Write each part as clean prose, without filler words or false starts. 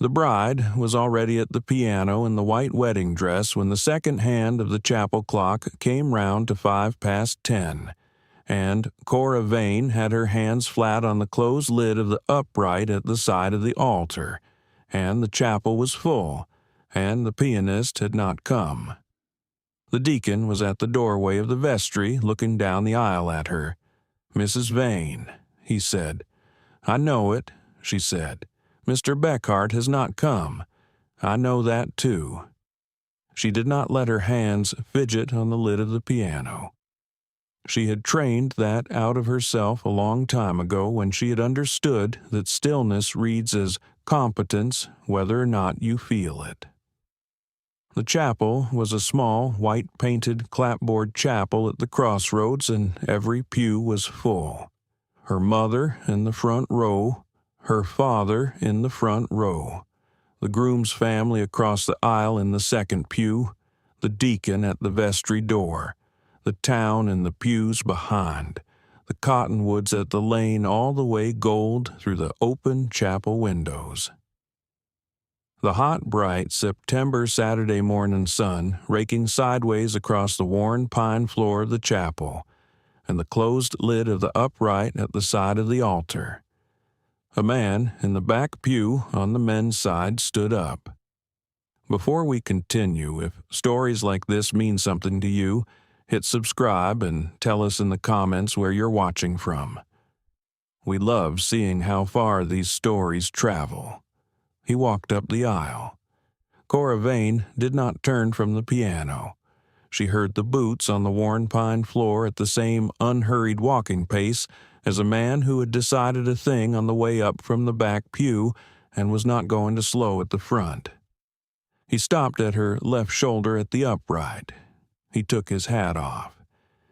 The bride was already at the piano in the white wedding dress when the second hand of the chapel clock came round to 10:05, and Cora Vane had her hands flat on the closed lid of the upright at the side of the altar, and the chapel was full, and the pianist had not come. The deacon was at the doorway of the vestry looking down the aisle at her. "Mrs. Vane," he said. "I know it," she said. "Mr. Beckhart has not come. I know that, too." She did not let her hands fidget on the lid of the piano. She had trained that out of herself a long time ago when she had understood that stillness reads as competence whether or not you feel it. The chapel was a small, white-painted clapboard chapel at the crossroads, and every pew was full. Her mother in the front row, her father in the front row, the groom's family across the aisle in the second pew, the deacon at the vestry door, the town in the pews behind, the cottonwoods at the lane all the way gold through the open chapel windows. The hot, bright September Saturday morning sun raking sideways across the worn pine floor of the chapel, and the closed lid of the upright at the side of the altar. A man in the back pew on the men's side stood up. Before we continue, if stories like this mean something to you, hit subscribe and tell us in the comments where you're watching from. We love seeing how far these stories travel. He walked up the aisle. Cora Vane did not turn from the piano. She heard the boots on the worn pine floor at the same unhurried walking pace as a man who had decided a thing on the way up from the back pew and was not going to slow at the front. He stopped at her left shoulder at the upright. He took his hat off.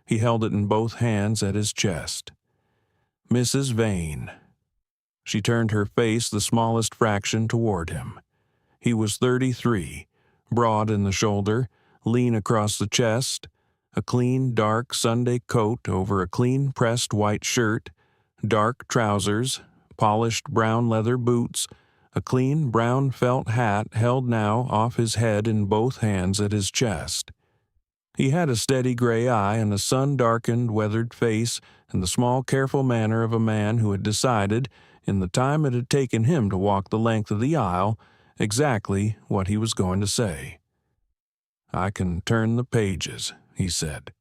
He held it in both hands at his chest. "Mrs. Vane." She turned her face the smallest fraction toward him. He was 33, broad in the shoulder, lean across the chest, a clean, dark Sunday coat over a clean-pressed white shirt, dark trousers, polished brown leather boots, a clean brown felt hat held now off his head in both hands at his chest. He had a steady gray eye and a sun-darkened, weathered face and the small, careful manner of a man who had decided, in the time it had taken him to walk the length of the aisle, exactly what he was going to say. "I can turn the pages," he said.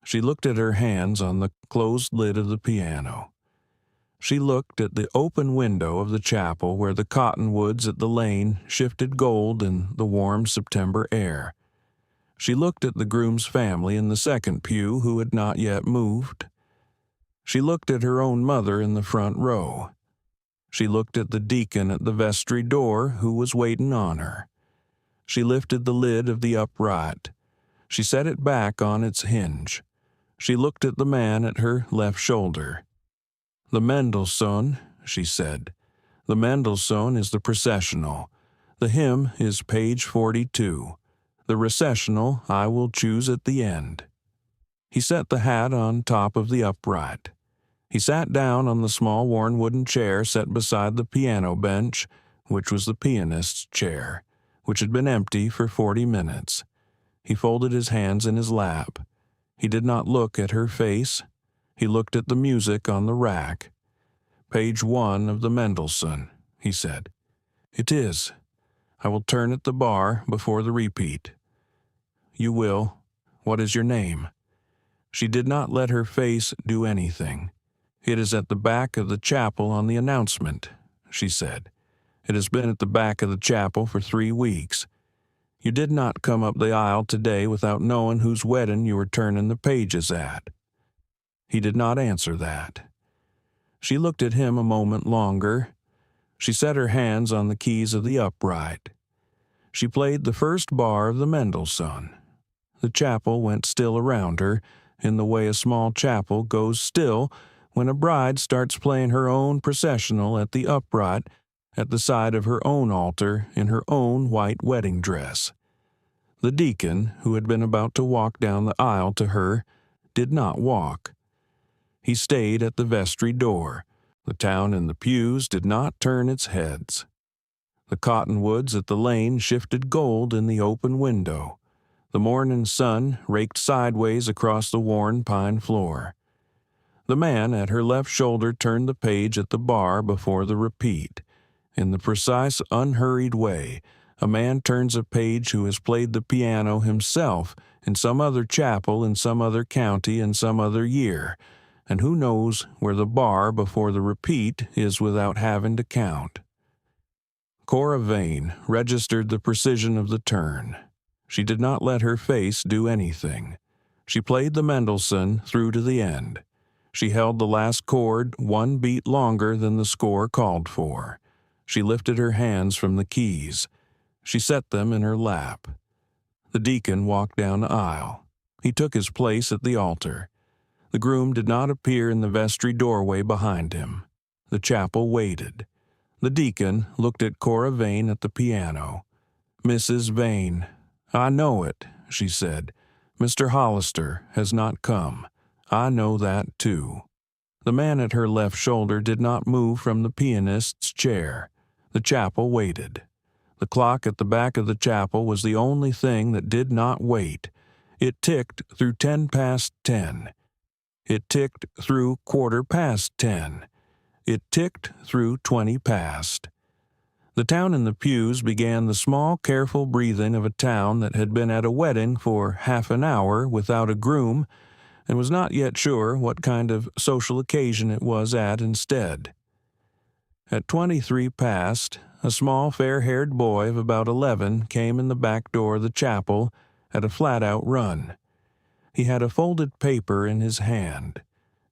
She looked at her hands on the closed lid of the piano. She looked at the open window of the chapel where the cottonwoods at the lane shifted gold in the warm September air. She looked at the groom's family in the second pew who had not yet moved. She looked at her own mother in the front row. She looked at the deacon at the vestry door who was waiting on her. She lifted the lid of the upright. She set it back on its hinge. She looked at the man at her left shoulder. "The Mendelssohn," she said. "The Mendelssohn is the processional. The hymn is page 42. The recessional I will choose at the end." He set the hat on top of the upright. He sat down on the small worn wooden chair set beside the piano bench, which was the pianist's chair, which had been empty for 40 minutes. He folded his hands in his lap. He did not look at her face. He looked at the music on the rack. "Page 1 of the Mendelssohn," he said. "It is. I will turn at the bar before the repeat." "You will. What is your name?" She did not let her face do anything. "It is at the back of the chapel on the announcement," she said. "It has been at the back of the chapel for 3 weeks. You did not come up the aisle today without knowing whose wedding you were turning the pages at." He did not answer that. She looked at him a moment longer. She set her hands on the keys of the upright. She played the first bar of the Mendelssohn. The chapel went still around her, in the way a small chapel goes still when a bride starts playing her own processional at the upright at the side of her own altar in her own white wedding dress. The deacon, who had been about to walk down the aisle to her, did not walk. He stayed at the vestry door. The town in the pews did not turn its heads. The cottonwoods at the lane shifted gold in the open window. The morning sun raked sideways across the worn pine floor. The man at her left shoulder turned the page at the bar before the repeat. In the precise, unhurried way a man turns a page who has played the piano himself in some other chapel in some other county in some other year, and who knows where the bar before the repeat is without having to count. Cora Vane registered the precision of the turn. She did not let her face do anything. She played the Mendelssohn through to the end. She held the last chord one beat longer than the score called for. She lifted her hands from the keys. She set them in her lap. The deacon walked down the aisle. He took his place at the altar. The groom did not appear in the vestry doorway behind him. The chapel waited. The deacon looked at Cora Vane at the piano. "Mrs. Vane, I know it," she said. "Mr. Hollister has not come. I know that, too." The man at her left shoulder did not move from the pianist's chair. The chapel waited. The clock at the back of the chapel was the only thing that did not wait. It ticked through 10 past 10. It ticked through 10:15. It ticked through 20 past. The town in the pews began the small, careful breathing of a town that had been at a wedding for half an hour without a groom and was not yet sure what kind of social occasion it was at instead. At 23 past, a small, fair-haired boy of about 11 came in the back door of the chapel at a flat-out run. He had a folded paper in his hand.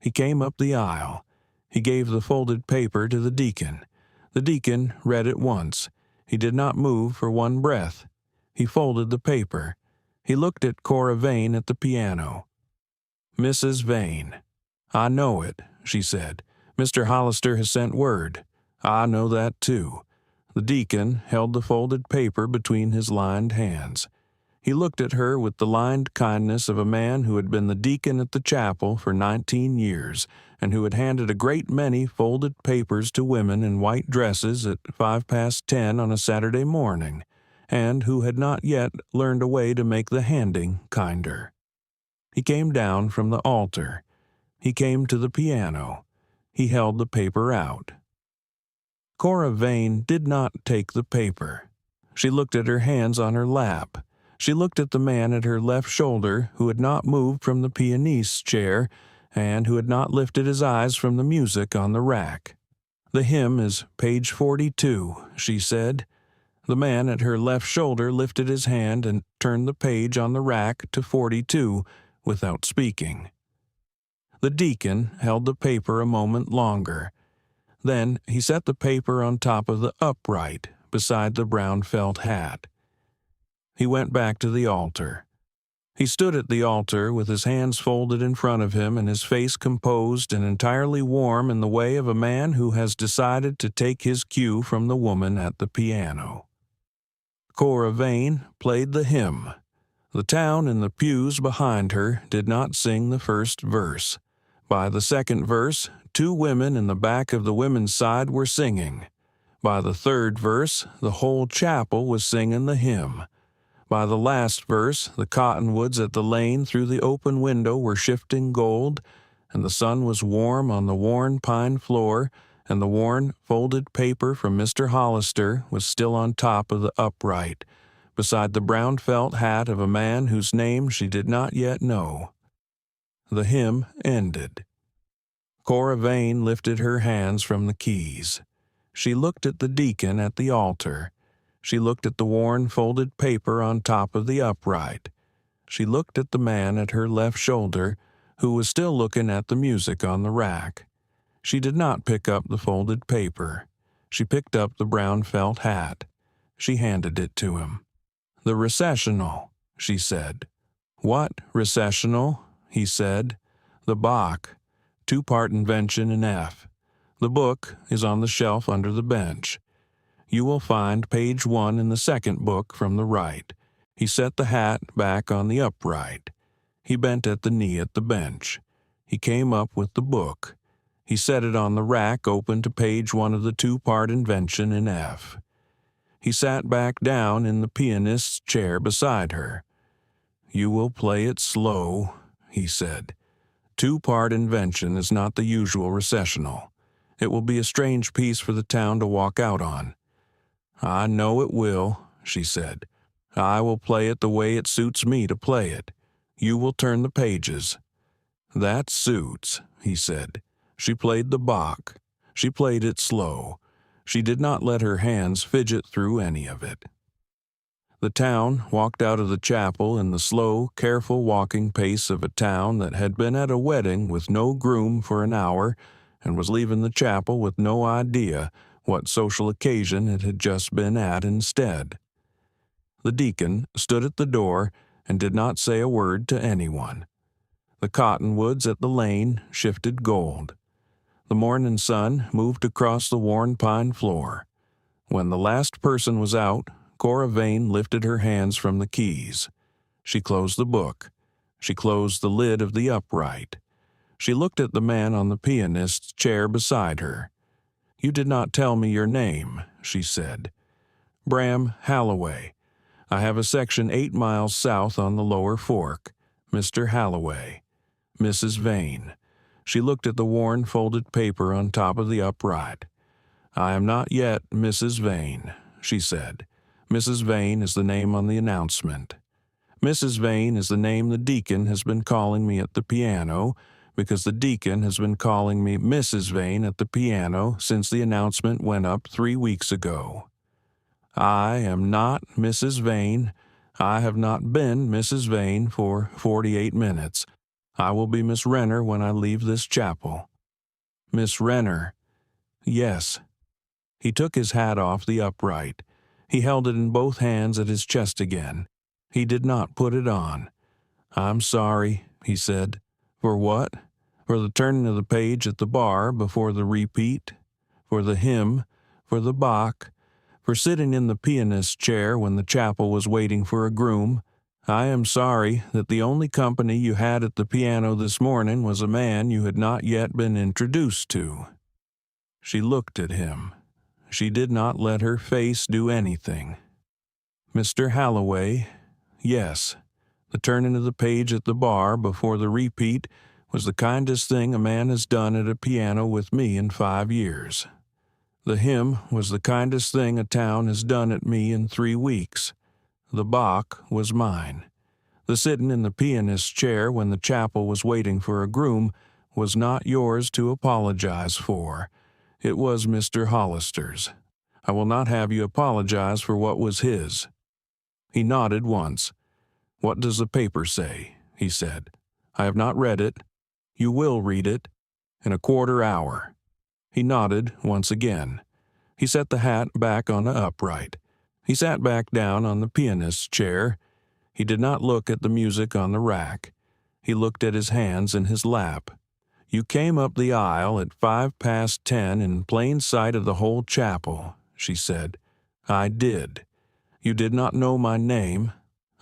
He came up the aisle. He gave the folded paper to the deacon. The deacon read it once. He did not move for one breath. He folded the paper. He looked at Cora Vane at the piano. "Mrs. Vane, I know it," she said. "Mr. Hollister has sent word. I know that, too." The deacon held the folded paper between his lined hands. He looked at her with the lined kindness of a man who had been the deacon at the chapel for 19 years and who had handed a great many folded papers to women in white dresses at 10:05 on a Saturday morning, and who had not yet learned a way to make the handing kinder. He came down from the altar. He came to the piano. He held the paper out. Cora Vane did not take the paper. She looked at her hands on her lap. She looked at the man at her left shoulder who had not moved from the pianist's chair and who had not lifted his eyes from the music on the rack. "The hymn is page 42, she said. The man at her left shoulder lifted his hand and turned the page on the rack to 42 without speaking. The deacon held the paper a moment longer. Then he set the paper on top of the upright beside the brown felt hat. He went back to the altar. He stood at the altar with his hands folded in front of him and his face composed and entirely warm in the way of a man who has decided to take his cue from the woman at the piano. Cora Vane played the hymn. The town in the pews behind her did not sing the first verse. By the second verse, 2 women in the back of the women's side were singing. By the third verse, the whole chapel was singing the hymn. By the last verse, the cottonwoods at the lane through the open window were shifting gold, and the sun was warm on the worn pine floor, and the worn, folded paper from Mr. Hollister was still on top of the upright, beside the brown felt hat of a man whose name she did not yet know. The hymn ended. Cora Vane lifted her hands from the keys. She looked at the deacon at the altar. She looked at the worn, folded paper on top of the upright. She looked at the man at her left shoulder, who was still looking at the music on the rack. She did not pick up the folded paper. She picked up the brown felt hat. She handed it to him. "The recessional," she said. "What recessional?" he said. "The Bach, 2-part invention in F. The book is on the shelf under the bench. You will find page 1 in the second book from the right." He set the hat back on the upright. He bent at the knee at the bench. He came up with the book. He set it on the rack open to page 1 of the 2-part invention in F. He sat back down in the pianist's chair beside her. "You will play it slow," he said. "Two-part invention is not the usual recessional. It will be a strange piece for the town to walk out on." "I know it will," she said. "I will play it the way it suits me to play it. You will turn the pages." "That suits," he said. She played the Bach. She played it slow. She did not let her hands fidget through any of it. The town walked out of the chapel in the slow, careful walking pace of a town that had been at a wedding with no groom for an hour and was leaving the chapel with no idea what social occasion it had just been at instead. The deacon stood at the door and did not say a word to anyone. The cottonwoods at the lane shifted gold. The morning sun moved across the worn pine floor. When the last person was out, Cora Vane lifted her hands from the keys. She closed the book. She closed the lid of the upright. She looked at the man on the pianist's chair beside her. "You did not tell me your name," she said. "Bram Halloway. I have a section 8 miles south on the lower fork. Mr. Halloway. Mrs. Vane." She looked at the worn folded paper on top of the upright. "I am not yet Mrs. Vane," she said. "Mrs. Vane is the name on the announcement. Mrs. Vane is the name the deacon has been calling me at the piano, because the deacon has been calling me Mrs. Vane at the piano since the announcement went up 3 weeks ago. I am not Mrs. Vane. I have not been Mrs. Vane for 48 minutes. I will be Miss Renner when I leave this chapel." "Miss Renner." "Yes." He took his hat off the upright. He held it in both hands at his chest again. He did not put it on. "I'm sorry," he said. "For what? For the turning of the page at the bar before the repeat? For the hymn? For the Bach? For sitting in the pianist's chair when the chapel was waiting for a groom? I am sorry that the only company you had at the piano this morning was a man you had not yet been introduced to." She looked at him. She did not let her face do anything. "Mr. Halloway, yes, the turning of the page at the bar before the repeat was the kindest thing a man has done at a piano with me in 5 years. The hymn was the kindest thing a town has done at me in 3 weeks. The Bach was mine. The sitting in the pianist's chair when the chapel was waiting for a groom was not yours to apologize for. It was Mr. Hollister's. I will not have you apologize for what was his." He nodded once. "What does the paper say?" he said. "I have not read it." "You will read it. In a quarter hour." He nodded once again. He set the hat back on the upright. He sat back down on the pianist's chair. He did not look at the music on the rack. He looked at his hands in his lap. "You came up the aisle at 10:05 in plain sight of the whole chapel," she said. "I did. You did not know my name.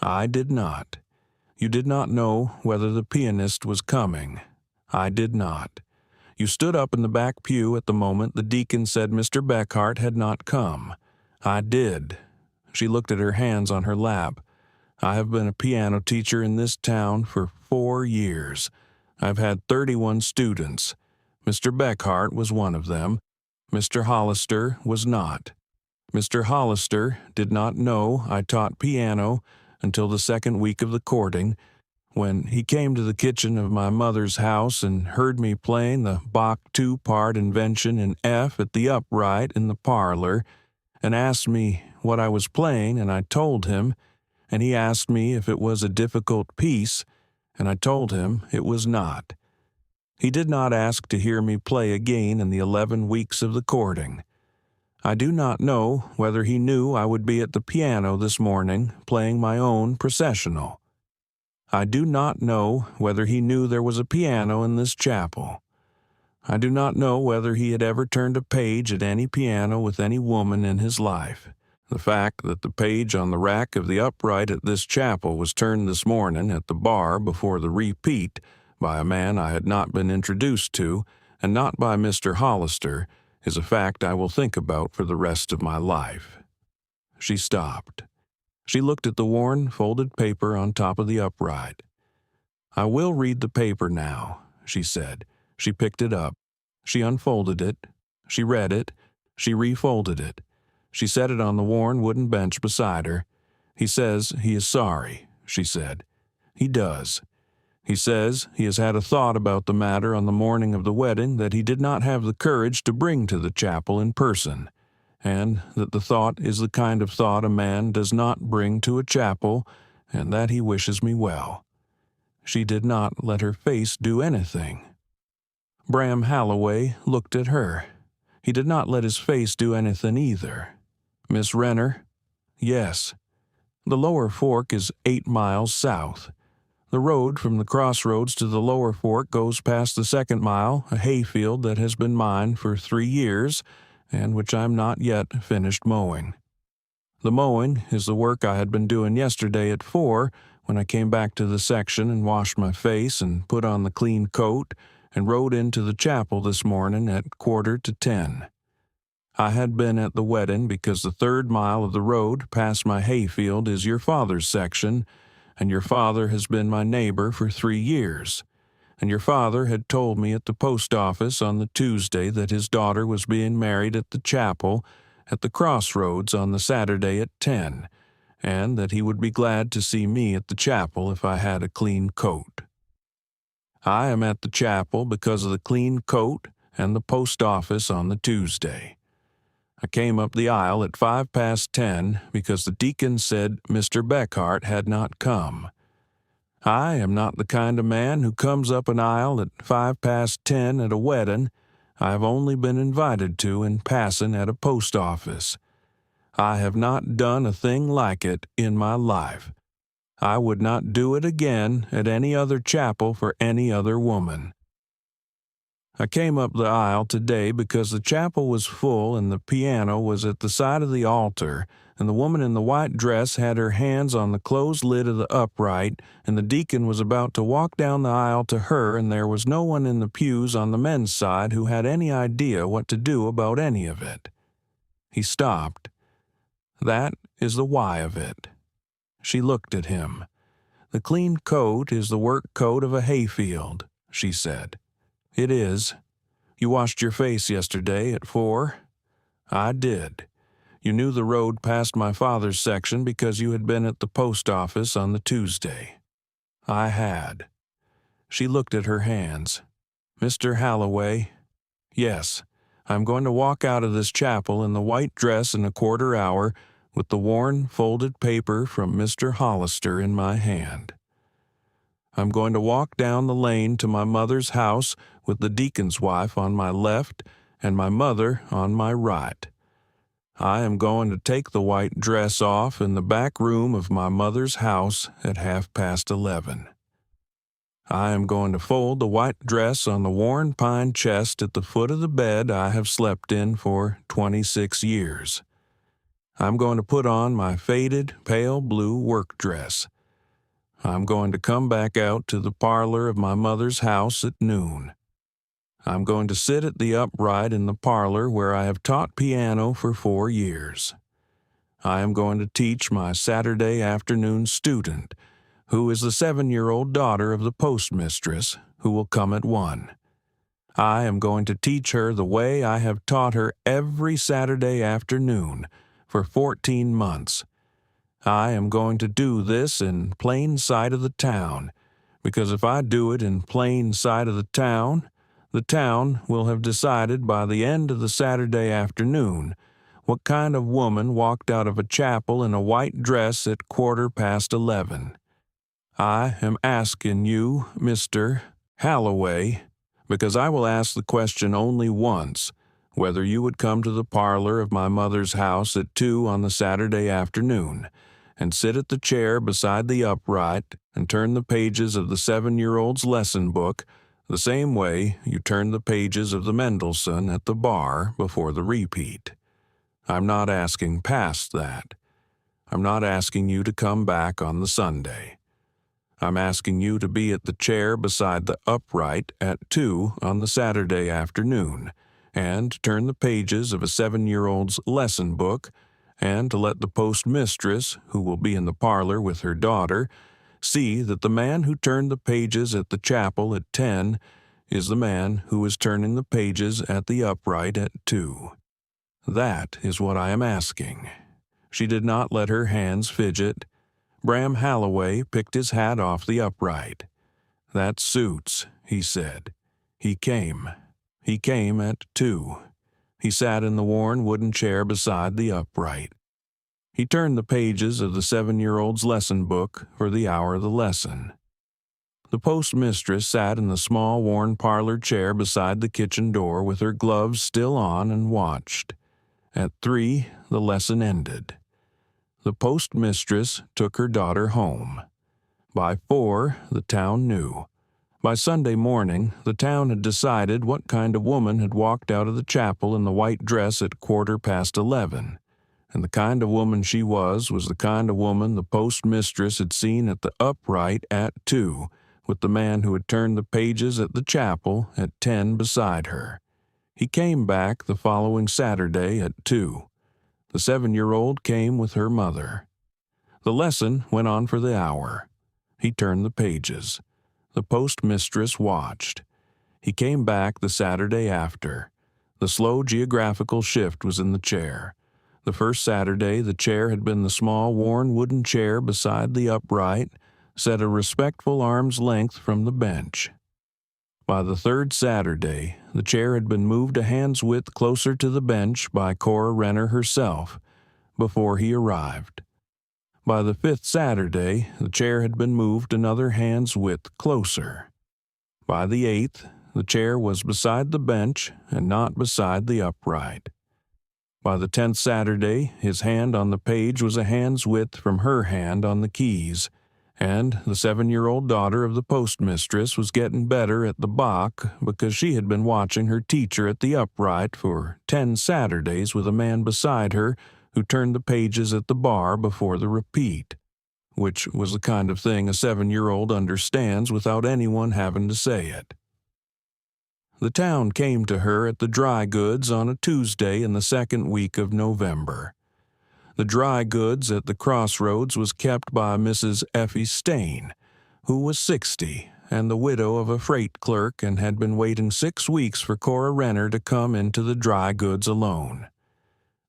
I did not. You did not know whether the pianist was coming. I did not. You stood up in the back pew at the moment the deacon said Mr. Beckhart had not come. I did." She looked at her hands on her lap. "I have been a piano teacher in this town for 4 years. I've had 31 students. Mr. Beckhart was one of them. Mr. Hollister was not. Mr. Hollister did not know I taught piano until the second week of the courting, when he came to the kitchen of my mother's house and heard me playing the Bach 2-part invention in F at the upright in the parlor, and asked me what I was playing, and I told him, and he asked me if it was a difficult piece, and I told him it was not. He did not ask to hear me play again in the 11 weeks of the courting. I do not know whether he knew I would be at the piano this morning playing my own processional. I do not know whether he knew there was a piano in this chapel. I do not know whether he had ever turned a page at any piano with any woman in his life. The fact that the page on the rack of the upright at this chapel was turned this morning at the bar before the repeat by a man I had not been introduced to, and not by Mr. Hollister, is a fact I will think about for the rest of my life." She stopped. She looked at the worn, folded paper on top of the upright. "I will read the paper now," she said. She picked it up. She unfolded it. She read it. She refolded it. She set it on the worn wooden bench beside her. "He says he is sorry," she said. "He does. He says he has had a thought about the matter on the morning of the wedding that he did not have the courage to bring to the chapel in person, and that the thought is the kind of thought a man does not bring to a chapel, and that he wishes me well." She did not let her face do anything. Bram Halloway looked at her. He did not let his face do anything either. "Miss Renner?" "Yes." "The Lower Fork is 8 miles south. The road from the crossroads to the Lower Fork goes past the 2nd mile, a hayfield that has been mine for 3 years, and which I am not yet finished mowing. The mowing is the work I had been doing yesterday at 4, when I came back to the section and washed my face and put on the clean coat and rode into the chapel this morning at 9:45. I had been at the wedding because the 3rd mile of the road past my hayfield is your father's section, and your father has been my neighbor for 3 years, and your father had told me at the post office on the Tuesday that his daughter was being married at the chapel at the crossroads on the Saturday at 10, and that he would be glad to see me at the chapel if I had a clean coat. I am at the chapel because of the clean coat and the post office on the Tuesday. I came up the aisle at 10:05 because the deacon said Mr. Beckhart had not come. I am not the kind of man who comes up an aisle at 10:05 at a wedding I have only been invited to in passing at a post office. I have not done a thing like it in my life. I would not do it again at any other chapel for any other woman. I came up the aisle today because the chapel was full and the piano was at the side of the altar, and the woman in the white dress had her hands on the closed lid of the upright, and the deacon was about to walk down the aisle to her, and there was no one in the pews on the men's side who had any idea what to do about any of it. He stopped. That is the why of it. She looked at him. "The clean coat is the work coat of a hayfield," she said. "It is. You washed your face yesterday at 4? I did. You knew the road past my father's section because you had been at the post office on the Tuesday." I had. She looked at her hands. "Mr. Halloway?" "Yes. I'm going to walk out of this chapel in the white dress in a quarter hour with the worn, folded paper from Mr. Hollister in my hand. I'm going to walk down the lane to my mother's house with the deacon's wife on my left and my mother on my right. I am going to take the white dress off in the back room of my mother's house at 11:30. I am going to fold the white dress on the worn pine chest at the foot of the bed I have slept in for 26 years. I'm going to put on my faded, pale blue work dress. I'm going to come back out to the parlor of my mother's house at noon. I'm going to sit at the upright in the parlor where I have taught piano for 4 years. I am going to teach my Saturday afternoon student, who is the 7-year-old daughter of the postmistress, who will come at 1. I am going to teach her the way I have taught her every Saturday afternoon for 14 months. I am going to do this in plain sight of the town, because if I do it in plain sight of the town will have decided by the end of the Saturday afternoon what kind of woman walked out of a chapel in a white dress at 11:15. I am asking you, Mr. Halloway, because I will ask the question only once, whether you would come to the parlor of my mother's house at 2 on the Saturday afternoon, and sit at the chair beside the upright and turn the pages of the 7-year-old's lesson book the same way you turn the pages of the Mendelssohn at the bar before the repeat. I'm not asking past that. I'm not asking you to come back on the Sunday. I'm asking you to be at the chair beside the upright at 2 on the Saturday afternoon, and turn the pages of a 7-year-old's lesson book and to let the postmistress, who will be in the parlor with her daughter, see that the man who turned the pages at the chapel at 10 is the man who is turning the pages at the upright at 2. That is what I am asking." She did not let her hands fidget. Bram Halloway picked his hat off the upright. "That suits," he said. He came. He came at 2. He sat in the worn wooden chair beside the upright. He turned the pages of the 7-year-old's lesson book for the hour of the lesson. The postmistress sat in the small worn parlor chair beside the kitchen door with her gloves still on and watched. At 3, the lesson ended. The postmistress took her daughter home. By 4, the town knew. By Sunday morning, the town had decided what kind of woman had walked out of the chapel in the white dress at 11:15, and the kind of woman she was the kind of woman the postmistress had seen at the upright at 2, with the man who had turned the pages at the chapel at 10 beside her. He came back the following Saturday at 2. The 7-year-old came with her mother. The lesson went on for the hour. He turned the pages. The postmistress watched. He came back the Saturday after. The slow geographical shift was in the chair. The first Saturday, the chair had been the small worn wooden chair beside the upright, set a respectful arm's length from the bench. By the third Saturday, the chair had been moved a hand's width closer to the bench by Cora Renner herself before he arrived. By the 5th Saturday, the chair had been moved another hand's width closer. By the 8th, the chair was beside the bench and not beside the upright. By the 10th Saturday, his hand on the page was a hand's width from her hand on the keys, and the 7-year-old daughter of the postmistress was getting better at the Bach because she had been watching her teacher at the upright for 10 Saturdays with a man beside her who turned the pages at the bar before the repeat, which was the kind of thing a 7-year-old understands without anyone having to say it. The town came to her at the dry goods on a Tuesday in the second week of November. The dry goods at the crossroads was kept by Mrs. Effie Stain, who was 60 and the widow of a freight clerk and had been waiting 6 weeks for Cora Renner to come into the dry goods alone.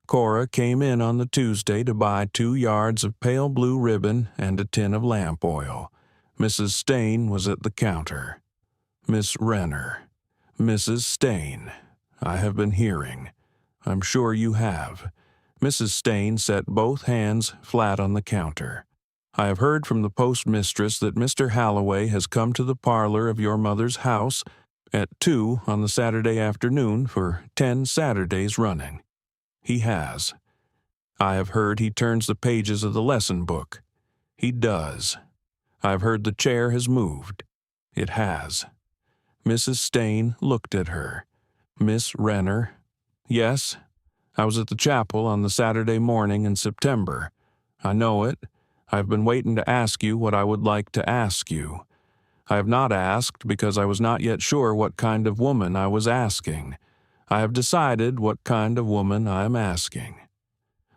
Cora came in on the Tuesday to buy 2 yards of pale blue ribbon and a tin of lamp oil. Mrs. Stain was at the counter. "Miss Renner. Mrs. Stain. I have been hearing. I'm sure you have." Mrs. Stain set both hands flat on the counter. "I have heard from the postmistress that Mr. Halloway has come to the parlor of your mother's house at 2 on the Saturday afternoon for 10 Saturdays running. He has. I have heard he turns the pages of the lesson book. He does. I have heard the chair has moved. It has." Mrs. Stain looked at her. "Miss Renner." "Yes. I was at the chapel on the Saturday morning in September. I know it. I have been waiting to ask you what I would like to ask you. I have not asked because I was not yet sure what kind of woman I was asking. I have decided what kind of woman I am asking.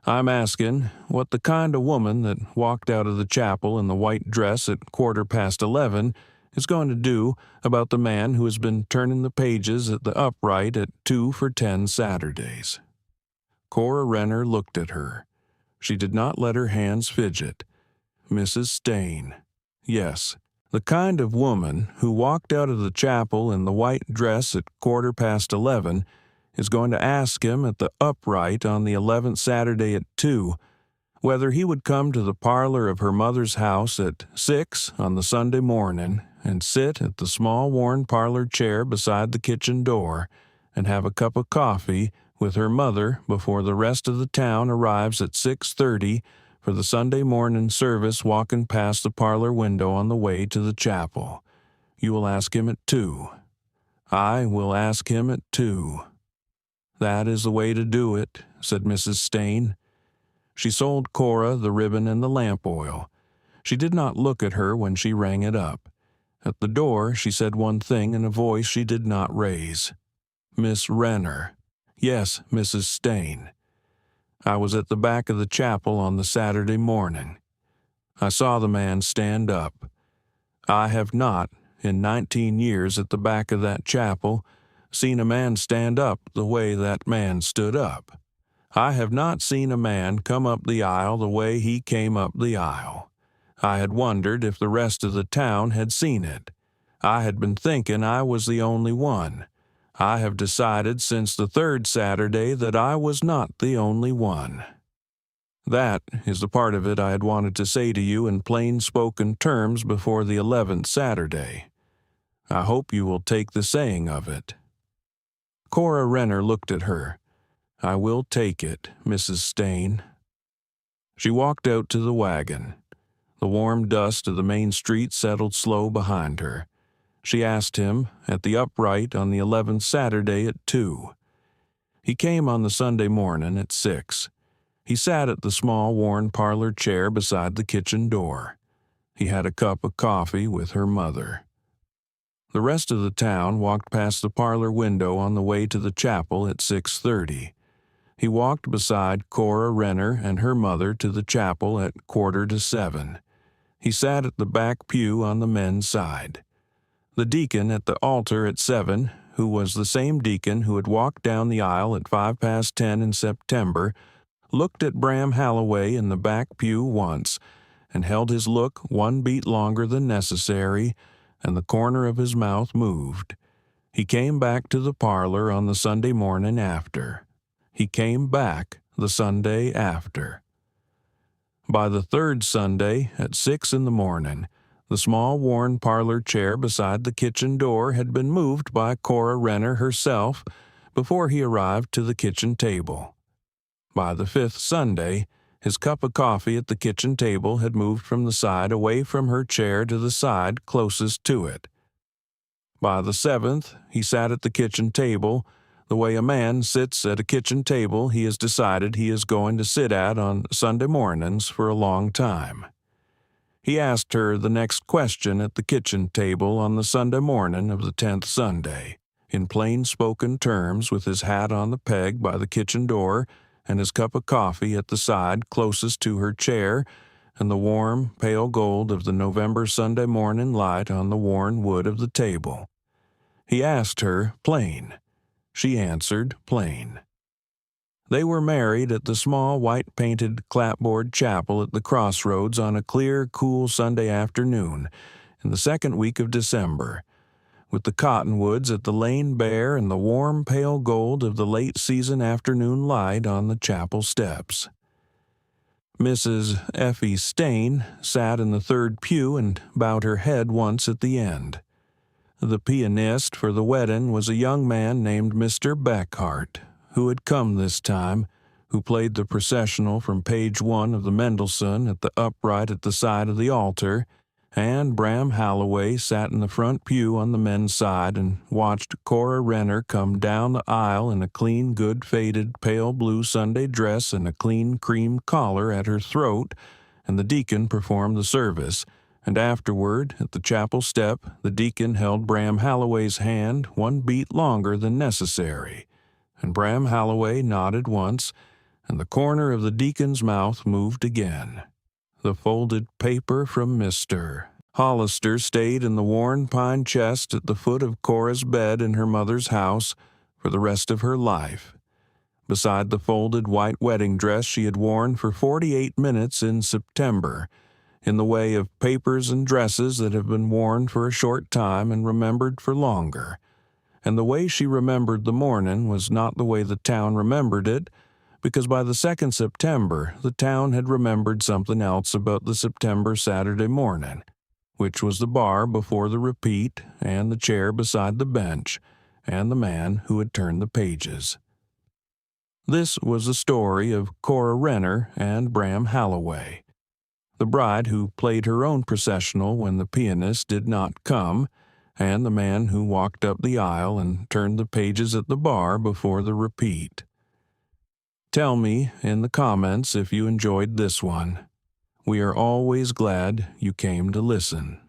I am asking what the kind of woman that walked out of the chapel in the white dress at 11:15 is going to do about the man who has been turning the pages at the upright at 2 for 10 Saturdays." Cora Renner looked at her. She did not let her hands fidget. "Mrs. Stain. Yes, the kind of woman who walked out of the chapel in the white dress at 11:15 is going to ask him at the upright on the 11th Saturday at 2 whether he would come to the parlor of her mother's house at 6 on the Sunday morning and sit at the small worn parlor chair beside the kitchen door and have a cup of coffee with her mother before the rest of the town arrives at 6:30 for the Sunday morning service, walking past the parlor window on the way to the chapel. You will ask him at 2. I will ask him at 2. That is the way to do it," said Mrs. Stain. She sold Cora the ribbon and the lamp oil. She did not look at her when she rang it up. At the door she said one thing in a voice she did not raise. "Miss Renner." "Yes, Mrs. Stain." I was at the back of the chapel on the Saturday morning. I saw the man stand up. I have not, in 19 years at the back of that chapel, seen a man stand up the way that man stood up. I have not seen a man come up the aisle the way he came up the aisle. I had wondered if the rest of the town had seen it. I had been thinking I was the only one. I have decided since the third Saturday that I was not the only one. That is the part of it I had wanted to say to you in plain-spoken terms before the 11th Saturday. I hope you will take the saying of it. Cora Renner looked at her. I will take it, Mrs. Stain. She walked out to the wagon. The warm dust of the main street settled slow behind her. She asked him, at the upright on the 11th Saturday at 2. He came on the Sunday morning at 6. He sat at the small worn parlor chair beside the kitchen door. He had a cup of coffee with her mother. The rest of the town walked past the parlor window on the way to the chapel at 6:30. He walked beside Cora Renner and her mother to the chapel at 6:45. He sat at the back pew on the men's side. The deacon at the altar at 7, who was the same deacon who had walked down the aisle at 10:05 in September, looked at Bram Halloway in the back pew once, and held his look one beat longer than necessary, and the corner of his mouth moved. He came back to the parlor on the Sunday morning after. He came back the Sunday after. By the third Sunday, at 6 in the morning, the small worn parlor chair beside the kitchen door had been moved by Cora Renner herself before he arrived to the kitchen table. By the fifth Sunday, his cup of coffee at the kitchen table had moved from the side away from her chair to the side closest to it. By the seventh, he sat at the kitchen table, the way a man sits at a kitchen table he has decided he is going to sit at on Sunday mornings for a long time. He asked her the next question at the kitchen table on the Sunday morning of the 10th Sunday, in plain-spoken terms, with his hat on the peg by the kitchen door and his cup of coffee at the side closest to her chair, and the warm, pale gold of the November Sunday morning light on the worn wood of the table. He asked her plain. She answered plain. They were married at the small white-painted clapboard chapel at the crossroads on a clear, cool Sunday afternoon in the second week of December, with the cottonwoods at the lane bare and the warm, pale gold of the late-season afternoon light on the chapel steps. Mrs. Effie Stain sat in the third pew and bowed her head once at the end. The pianist for the wedding was a young man named Mr. Beckhart, who had come this time, who played the processional from page 1 of the Mendelssohn at the upright at the side of the altar, and Bram Halloway sat in the front pew on the men's side and watched Cora Renner come down the aisle in a clean, good faded, pale blue Sunday dress and a clean cream collar at her throat, and the deacon perform the service, and afterward, at the chapel step, the deacon held Bram Halloway's hand one beat longer than necessary, and Bram Halloway nodded once, and the corner of the deacon's mouth moved again. The folded paper from Mr. Hollister stayed in the worn pine chest at the foot of Cora's bed in her mother's house for the rest of her life, beside the folded white wedding dress she had worn for 48 minutes in September, in the way of papers and dresses that have been worn for a short time and remembered for longer. And the way she remembered the morning was not the way the town remembered it, because by the 2nd September the town had remembered something else about the September Saturday morning, which was the bar before the repeat, and the chair beside the bench, and the man who had turned the pages. This was the story of Cora Renner and Bram Halloway, the bride who played her own processional when the pianist did not come, and the man who walked up the aisle and turned the pages at the bar before the repeat. Tell me in the comments if you enjoyed this one. We are always glad you came to listen.